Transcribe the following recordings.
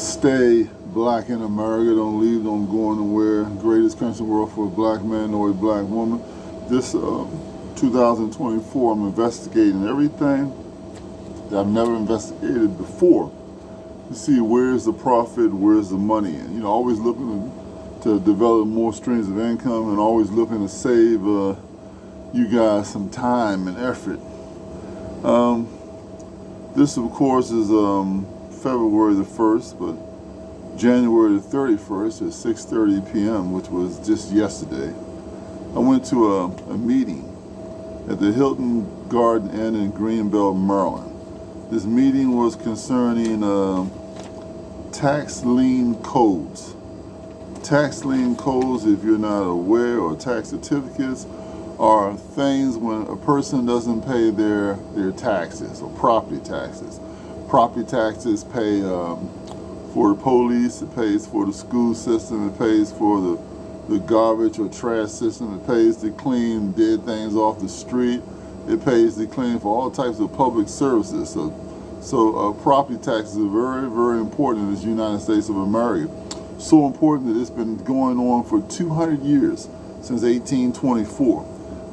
Stay black in America. Don't leave, don't go anywhere. Greatest country in the world for a black man or a black woman. This 2024, I'm investigating everything that I've never investigated before to see where's the profit, where's the money. And, always looking to develop more streams of income and always looking to save you guys some time and effort. This, of course, is February the 1st, but January the 31st at 6:30 p.m., which was just yesterday, I went to a meeting at the Hilton Garden Inn in Greenbelt, Maryland. This meeting was concerning tax lien codes. Tax lien codes, if you're not aware, or tax certificates, are things when a person doesn't pay their taxes or property taxes. Property taxes pay for the police, it pays for the school system, it pays for the garbage or trash system, it pays to clean dead things off the street, it pays to clean for all types of public services. So property taxes are very, very important in this United States of America. So important that it's been going on for 200 years, since 1824.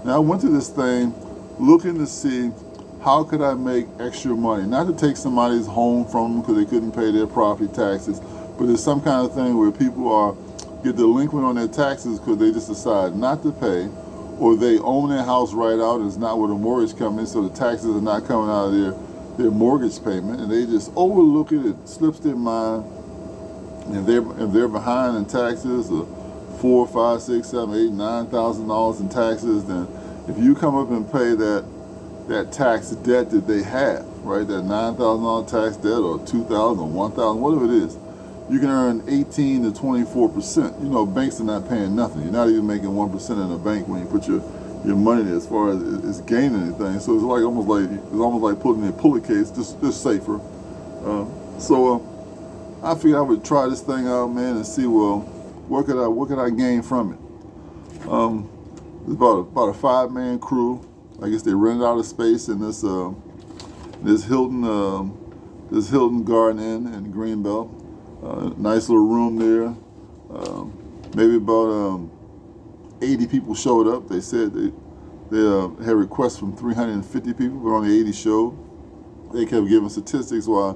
Now I went to this thing looking to see how could I make extra money, not to take somebody's home from them because they couldn't pay their property taxes, but it's some kind of thing where people get delinquent on their taxes because they just decide not to pay, or they own their house right out and it's not with a mortgage company, so the taxes are not coming out of their mortgage payment, and they just overlook it. It slips their mind. If they're behind in taxes, $4, $5, $6, $7, $8, $9,000 in taxes, then if you come up and pay that tax debt that they have, right, that $9,000 tax debt or $2,000 or $1,000, whatever it is, you can earn 18 to 24%. Banks are not paying nothing. You're not even making 1% in a bank when you put your money there, as far as it's gaining anything. So it's almost like putting in a pulley case, just safer. I figured I would try this thing out, man, and see, well, what could I gain from it? It's about a 5-man crew. I guess they rented out a space in this Hilton Garden Inn in Greenbelt. Nice little room there. Maybe about 80 people showed up. They said they had requests from 350 people, but only 80 showed. They kept giving statistics why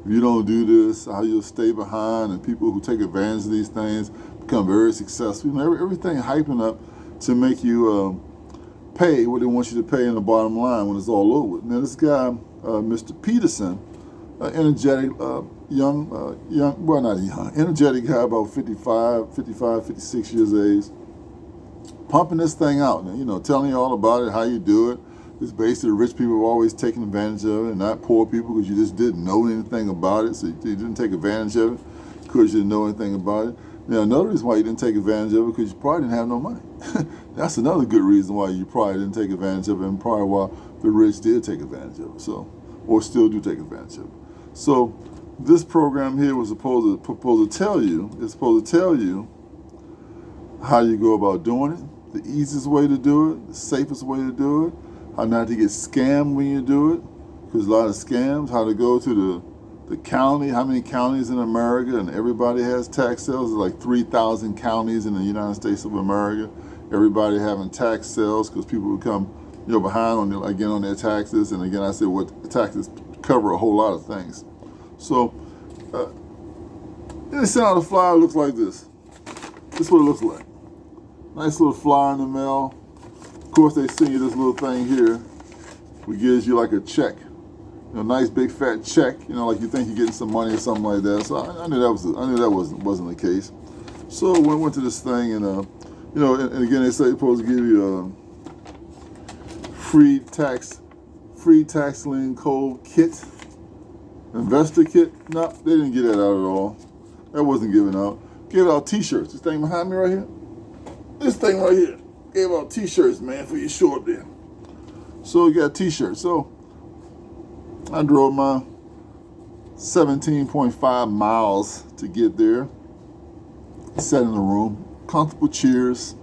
if you don't do this, how you'll stay behind, and people who take advantage of these things become very successful. Everything hyping up to make you pay what they want you to pay in the bottom line when it's all over. Now this guy, Mr. Peterson, energetic, energetic guy, about 55, 56 years of age, pumping this thing out, telling you all about it, how you do it. It's basically rich people have always taken advantage of it, and not poor people because you just didn't know anything about it, so you didn't take advantage of it because you didn't know anything about it. Now, another reason why you didn't take advantage of it because you probably didn't have no money. That's another good reason why you probably didn't take advantage of it, and probably why the rich did take advantage of it, or still do take advantage of it. So this program here was supposed to tell you how you go about doing it, the easiest way to do it, the safest way to do it, how not to get scammed when you do it, because a lot of scams, how to go to the county, how many counties in America, and everybody has tax sales. There's like 3,000 counties in the United States of America. Everybody having tax sales because people become behind on their taxes. And again, I said what taxes cover a whole lot of things. So they sent out a flyer. It looks like this. This is what it looks like. Nice little flyer in the mail. Of course, they send you this little thing here, which gives you like a check, nice big fat check, like you think you're getting some money or something like that. So I knew that wasn't the case. So we went to this thing, and and again they say they're supposed to give you a free tax lien code kit, investor kit. No, they didn't get that out at all. That wasn't given out. Gave out T-shirts. This thing behind me right here. This thing right here. Gave out T-shirts, man, for your show up there. So you got T-shirts. So I drove my 17.5 miles to get there. Sat in the room, comfortable chairs,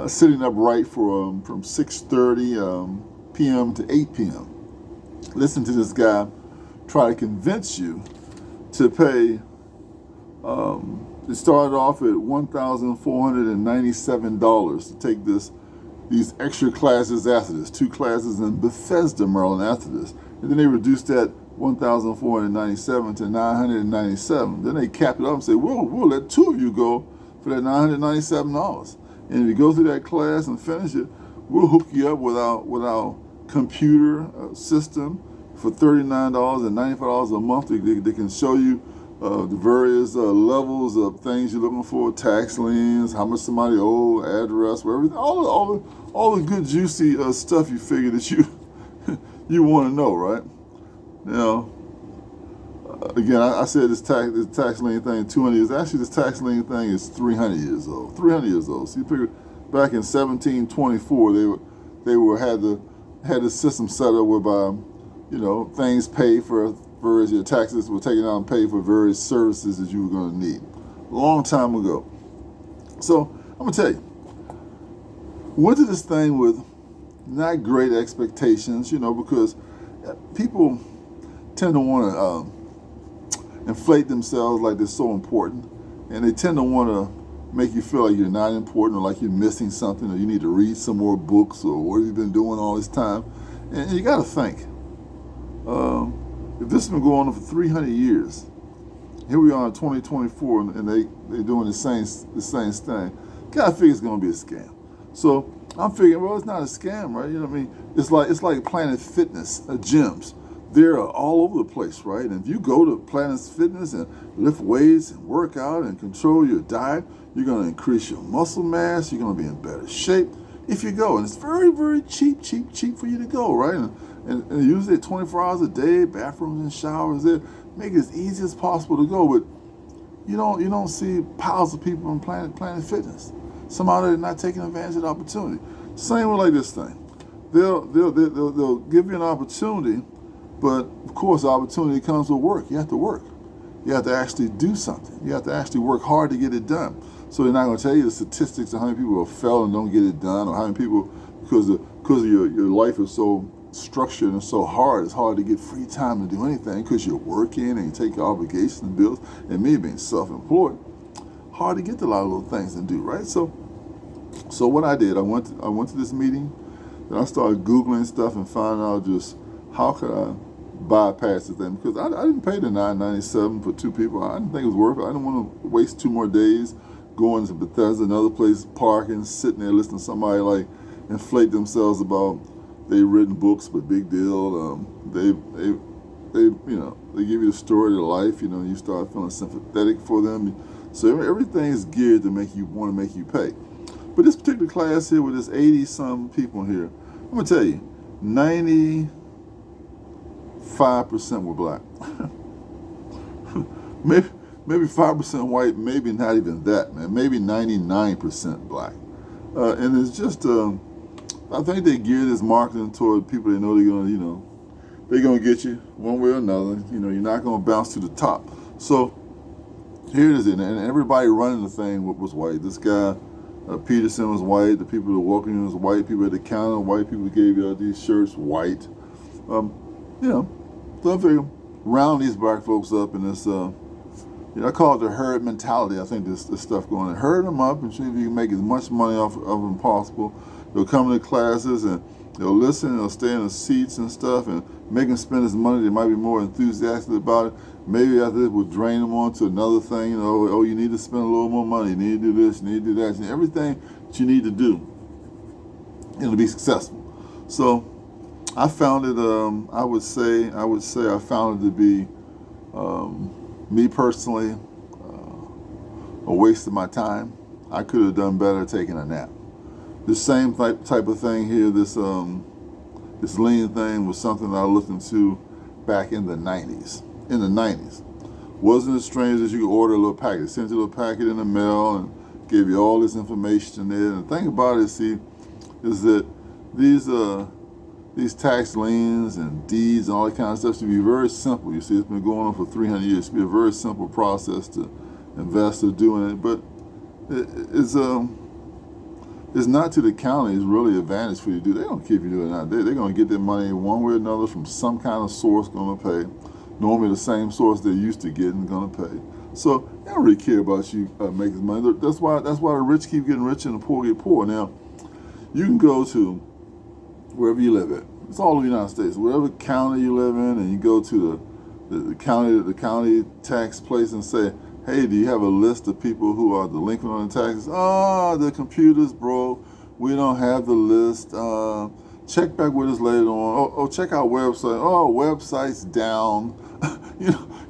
sitting upright from 6:30 p.m. to 8 p.m. Listen to this guy try to convince you to pay It started off at $1,497 to take these extra classes after this, 2 classes in Bethesda, Maryland after this. And then they reduced that 1,497 to 997. Then they capped it up and said, we'll let 2 of you go for that $997. And if you go through that class and finish it, we'll hook you up with our computer system for $39.95 a month. They can show you the various levels of things you're looking for, tax liens, how much somebody owes, address, everything, all the good juicy stuff you figure that you you want to know, right? Now, again, I said this tax lien thing 200 years. Actually, this tax lien thing is 300 years old. 300 years old. So you figure back in 1724, they had the system set up whereby, things paid for various, your taxes were taken out and paid for various services that you were going to need. A long time ago. So I'm gonna tell you, went to this thing with not great expectations, because people tend to want to inflate themselves like they're so important, and they tend to want to make you feel like you're not important or like you're missing something or you need to read some more books or what have you been doing all this time. And you got to think, if this has been going on for 300 years, here we are in 2024 and they're doing the same thing, got to figure it's going to be a scam. So I'm figuring, well, it's not a scam, right? You know what I mean? It's like Planet Fitness, gyms. They're all over the place, right? And if you go to Planet Fitness and lift weights and work out and control your diet, you're going to increase your muscle mass. You're going to be in better shape if you go. And it's very, very cheap for you to go, right? And usually 24 hours a day, bathrooms and showers there. Make it as easy as possible to go. But you don't see piles of people in Planet Fitness. Somehow they're not taking advantage of the opportunity. Same with like this thing. They'll give you an opportunity, but of course the opportunity comes with work. You have to work. You have to actually do something. You have to actually work hard to get it done. So they're not going to tell you the statistics of how many people have failed and don't get it done, or how many people, because of your life is so structured and so hard, it's hard to get free time to do anything because you're working and you take your obligations and bills. And me being self-employed, hard to get to a lot of little things and do, right? So what I did, I went to this meeting, and I started Googling stuff and finding out just how could I bypass the thing, because I didn't pay the $997 for 2 people. I didn't think it was worth it. I didn't want to waste 2 more days going to Bethesda, another place, parking, sitting there listening to somebody like inflate themselves about they've written books, but big deal. They give you the story of their life. You start feeling sympathetic for them. So everything is geared to make you pay. But this particular class here with this 80-some people here, I'm gonna tell you, 95% were black. maybe 5% white, maybe not even that, man. Maybe 99% black. And it's just, I think they gear this marketing toward people they know they're gonna get you one way or another. You're not gonna bounce to the top. So here it is, and everybody running the thing was white. This guy, Peterson, was white. The people that were walking in was white. People at the counter, white. People gave you these shirts, white. So I figure round these black folks up in this, I call it the herd mentality. I think this stuff going on. Herd them up and see if you can make as much money off of them possible. They'll come to classes and they'll listen, they'll stay in the seats and stuff and make them spend this money. They might be more enthusiastic about it. Maybe after this, we'll drain them on to another thing. You need to spend a little more money. You need to do this, you need to do that. Everything that you need to do to be successful. So I found it, I would say I found it to be, me personally, a waste of my time. I could have done better taking a nap. The same type of thing here, this Lien thing was something that I looked into back in the 90s. Wasn't as strange as you could order a little package. Sent you a little packet in the mail and gave you all this information in there. And the thing about it, is that these tax liens and deeds and all that kind of stuff should be very simple. You see, it's been going on for 300 years. It should be a very simple process to invest or doing it. But it's not to the county. It's really advantage for you to do. They don't keep you doing that. They're going to get their money one way or another from some kind of source going to pay. Normally the same source they're used to getting going to pay. So they don't really care about you making money. That's why the rich keep getting richer and the poor get poor. Now, you can go to wherever you live at. It's all over the United States. Whatever county you live in, and you go to the county tax place and say, hey, do you have a list of people who are delinquent on the taxes? Oh, the computer's broke. We don't have the list. Check back with us later on. Oh, check our website. Oh, website's down.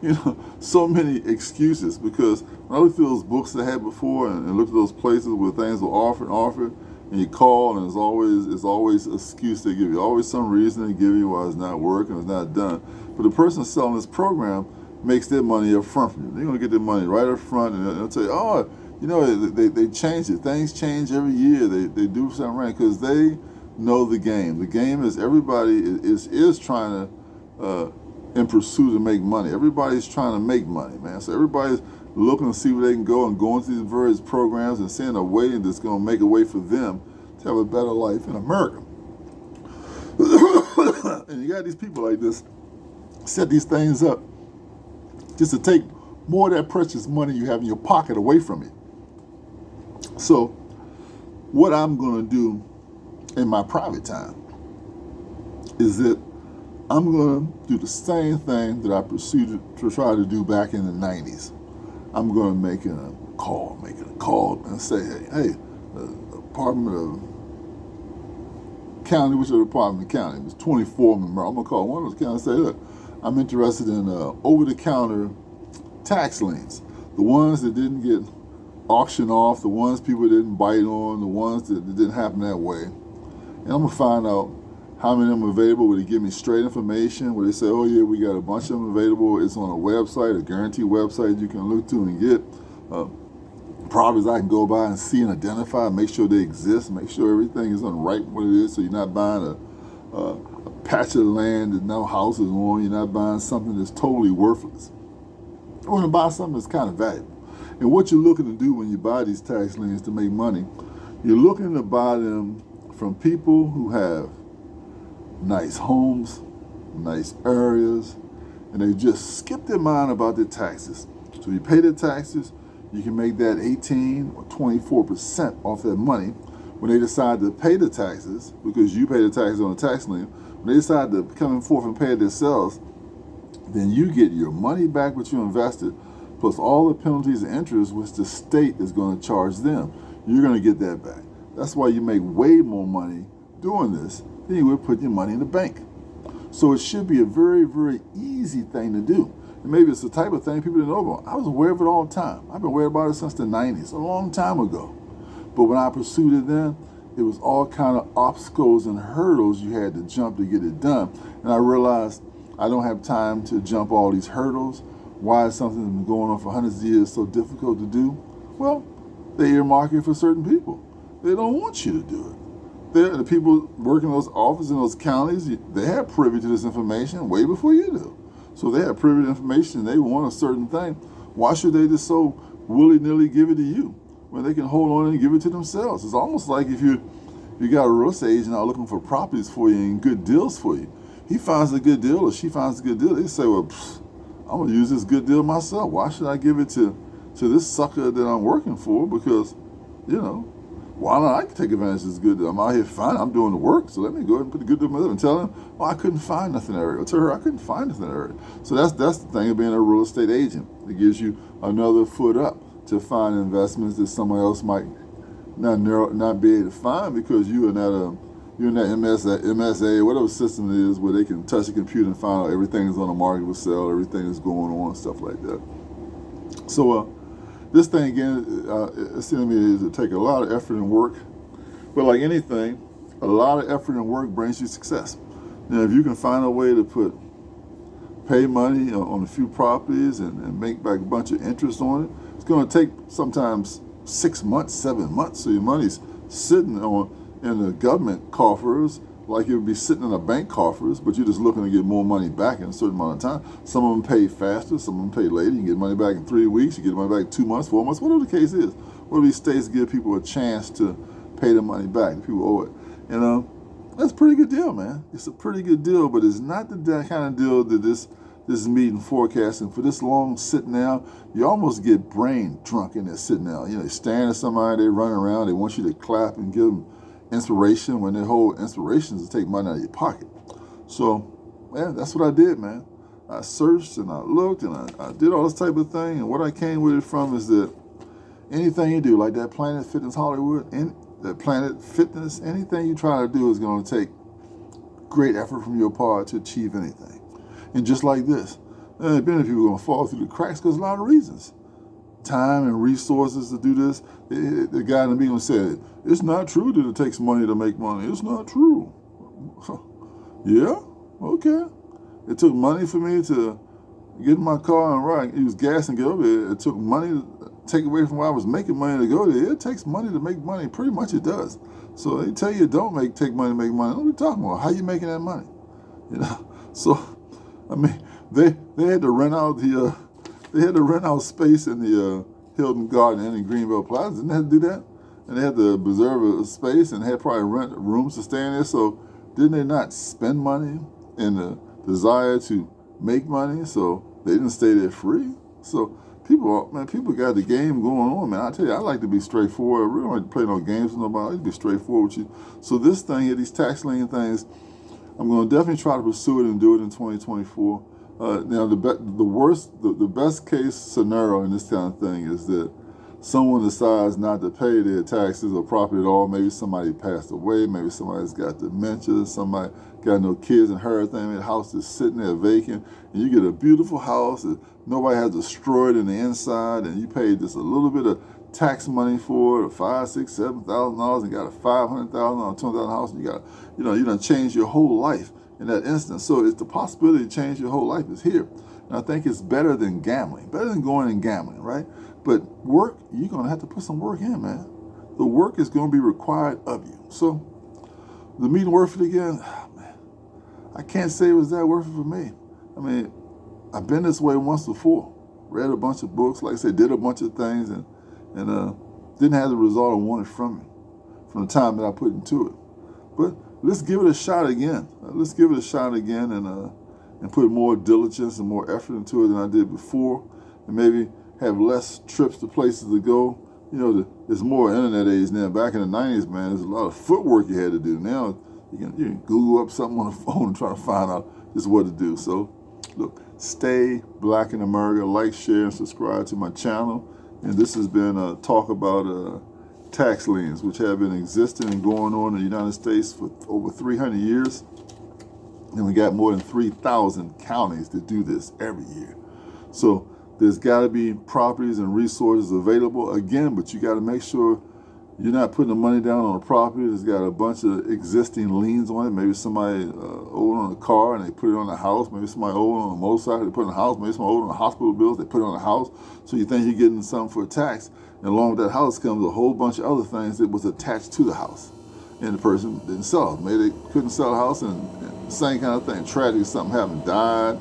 you know, so many excuses, because when I look through those books I had before and look at those places where things were offered, and you call and it's always an excuse they give you, always some reason they give you why it's not working, it's not done. But the person selling this program makes their money up front from you. They're gonna get their money right up front, and they'll say, oh, they change it. Things change every year. They do something right because they know the game. The game is everybody is trying to in pursuit to make money. Everybody's trying to make money, man. So everybody's looking to see where they can go and going through these various programs and seeing a way that's going to make a way for them to have a better life in America. And you got these people like this set these things up just to take more of that precious money you have in your pocket away from you. So what I'm going to do in my private time is that I'm going to do the same thing that I pursued to try to do back in the 90s. I'm going to make a call and say, hey, Department of County, which is the Department of County? It was 24 member. I'm going to call one of those counties and say, look, I'm interested in over-the-counter tax liens. The ones that didn't get auctioned off, the ones people didn't bite on, the ones that didn't happen that way. And I'm going to find out how many of them are available, where they give me straight information, where they say, oh yeah, we got a bunch of them available. It's on a website, a guaranteed website you can look to and get. Properties I can go by and see and identify, make sure they exist, make sure everything is on right what it is, so you're not buying a patch of land that no house is on, you're not buying something that's totally worthless. You want to buy something that's kind of valuable. And what you're looking to do when you buy these tax liens to make money, you're looking to buy them from people who have nice homes, nice areas, and they just skip their mind about their taxes. So you pay their taxes, you can make that 18 or 24% off that money. When they decide to pay the taxes, because you pay the taxes on the tax lien, when they decide to come forth and pay it themselves, then you get your money back what you invested, plus all the penalties and interest which the state is going to charge them. You're going to get that back. That's why you make way more money doing this than you would put your money in the bank. So it should be a very, very easy thing to do. And maybe it's the type of thing people didn't know about. I was aware of it all the time. I've been aware about it since the 90s, a long time ago. But when I pursued it then, it was all kind of obstacles and hurdles you had to jump to get it done. And I realized I don't have time to jump all these hurdles. Why is something that's been going on for hundreds of years so difficult to do? Well, they earmark it for certain people. They don't want you to do it. The people working in those offices in those counties, they have privy to this information way before you do. So they have privy to information and they want a certain thing. Why should they just so willy-nilly give it to you when they can hold on and give it to themselves? It's almost like if you got a real estate agent out looking for properties for you and good deals for you. He finds a good deal or she finds a good deal. They say, well, I'm going to use this good deal myself. Why should I give it to this sucker that I'm working for? Because, why not? I can take advantage of this good deal. I'm out here fine. I'm doing the work, so let me go ahead and put the good deal myself and tell him, I couldn't find nothing in that area. Or tell her, I couldn't find nothing in that area. So that's the thing of being a real estate agent. It gives you another foot up to find investments that someone else might not be able to find because you're in that MSA, whatever system it is, where they can touch a computer and find out everything is on the market for sale, everything is going on, stuff like that. So this thing, again, it seems to me to take a lot of effort and work. But like anything, a lot of effort and work brings you success. Now, if you can find a way to pay money on a few properties and make back a bunch of interest on it, it's going to take sometimes 6 months, 7 months. So your money's sitting in the government coffers like it would be sitting in a bank coffers, but you're just looking to get more money back in a certain amount of time. Some of them pay faster, some of them pay later. You can get money back in 3 weeks, you get money back in 2 months, 4 months, whatever the case is. One of these states give people a chance to pay the money back. People owe it. And that's a pretty good deal, man. It's a pretty good deal, but it's not the kind of deal that this this meeting forecasting for this long sitting down, you almost get brain drunk in there sitting down. You know, they stand at somebody, they run around, they want you to clap and give them inspiration when their whole inspiration is to take money out of your pocket. So, man, that's what I did, man. I searched and I looked and I did all this type of thing. And what I came with it from is that anything you do, like that Planet Fitness Hollywood, that Planet Fitness, anything you try to do is going to take great effort from your part to achieve anything. And just like this, many people are going to fall through the cracks because of a lot of reasons. Time and resources to do this. The guy in the meeting said, it's not true that it takes money to make money. It's not true. Yeah? Okay. It took money for me to get in my car and ride. Use gas and get over there. It took money to take away from where I was making money to go there. It takes money to make money. Pretty much it does. So they tell you don't take money to make money. What are we talking about? How you making that money? You know? So, I mean, they had to rent out space in the Hilton Garden Inn in Greenville Plaza. Didn't they have to do that? And they had to preserve a space and had probably rent rooms to stay in there. So didn't they not spend money in the desire to make money? So they didn't stay there free. So people got the game going on, man. I tell you, I like to be straightforward. I really don't like to play no games with nobody. I like to be straightforward with you. So this thing here, these tax lien things, I'm going to definitely try to pursue it and do it in 2024. Now, the best case scenario in this kind of thing is that someone decides not to pay their taxes or property at all. Maybe somebody passed away. Maybe somebody's got dementia. Somebody got no kids and her thing. The house is sitting there vacant, and you get a beautiful house that nobody has destroyed in the inside, and you paid just a little bit of tax money for it, $5,000, $6,000, $7,000, and got a $500,000 or $200,000 house, and you done changed your whole life in that instance. So it's the possibility to change your whole life is here. And I think it's better than gambling, better than going and gambling, right? But work, you're going to have to put some work in, man. The work is going to be required of you. So the meeting worth it again? Oh, man, I can't say it was that worth it for me. I mean, I've been this way once before. Read a bunch of books, like I said, did a bunch of things, and didn't have the result I wanted from it, from the time that I put into it. But let's give it a shot again. And put more diligence and more effort into it than I did before, and maybe have less trips to places to go. You know, there's more internet age now. Back in the 90s, man, there's a lot of footwork you had to do. Now you can Google up something on the phone and try to find out just what to do. So, look, stay black in America. Like, share, and subscribe to my channel. And this has been a talk about tax liens, which have been existing and going on in the United States for over 300 years. And we got more than 3,000 counties that do this every year. So there's got to be properties and resources available again, but you got to make sure you're not putting the money down on a property that's got a bunch of existing liens on it. Maybe somebody owed on a car and they put it on the house. Maybe somebody owed on a motorcycle, they put it on the house. Maybe somebody owed on the hospital bills, they put it on the house. So you think you're getting something for a tax. And along with that house comes a whole bunch of other things that was attached to the house. And the person didn't sell it. Maybe they couldn't sell the house, and same kind of thing. Tragedy, something happened, died,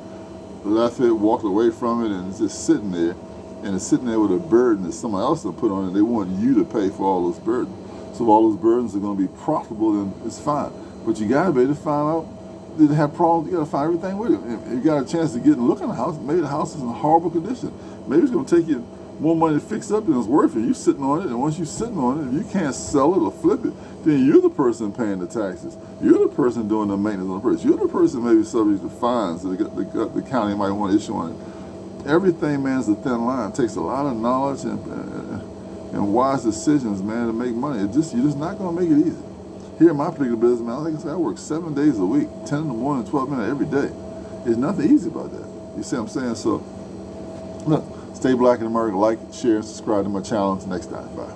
left it, walked away from it, and it's just sitting there. And it's sitting there with a burden that somebody else will put on it. They want you to pay for all those burdens. So if all those burdens are going to be profitable, then it's fine. But you got to be able to find out, did it have problems? You got to find everything with it. If you got a chance to get and look at the house, maybe the house is in horrible condition. Maybe it's going to take you more money to fix up than it's worth it. You're sitting on it, and once you're sitting on it, if you can't sell it or flip it, then you're the person paying the taxes. You're the person doing the maintenance on the person. You're the person maybe subject to fines that the county might want to issue on it. Everything, man, is a thin line. It takes a lot of knowledge and wise decisions, man, to make money. You're just not going to make it easy. Here in my particular business, man, like I said, I work 7 days a week, 10 in the morning, 12 minutes every day. There's nothing easy about that. You see what I'm saying? So, look, stay black in America. Like, share, and subscribe to my channel. Until next time. Bye.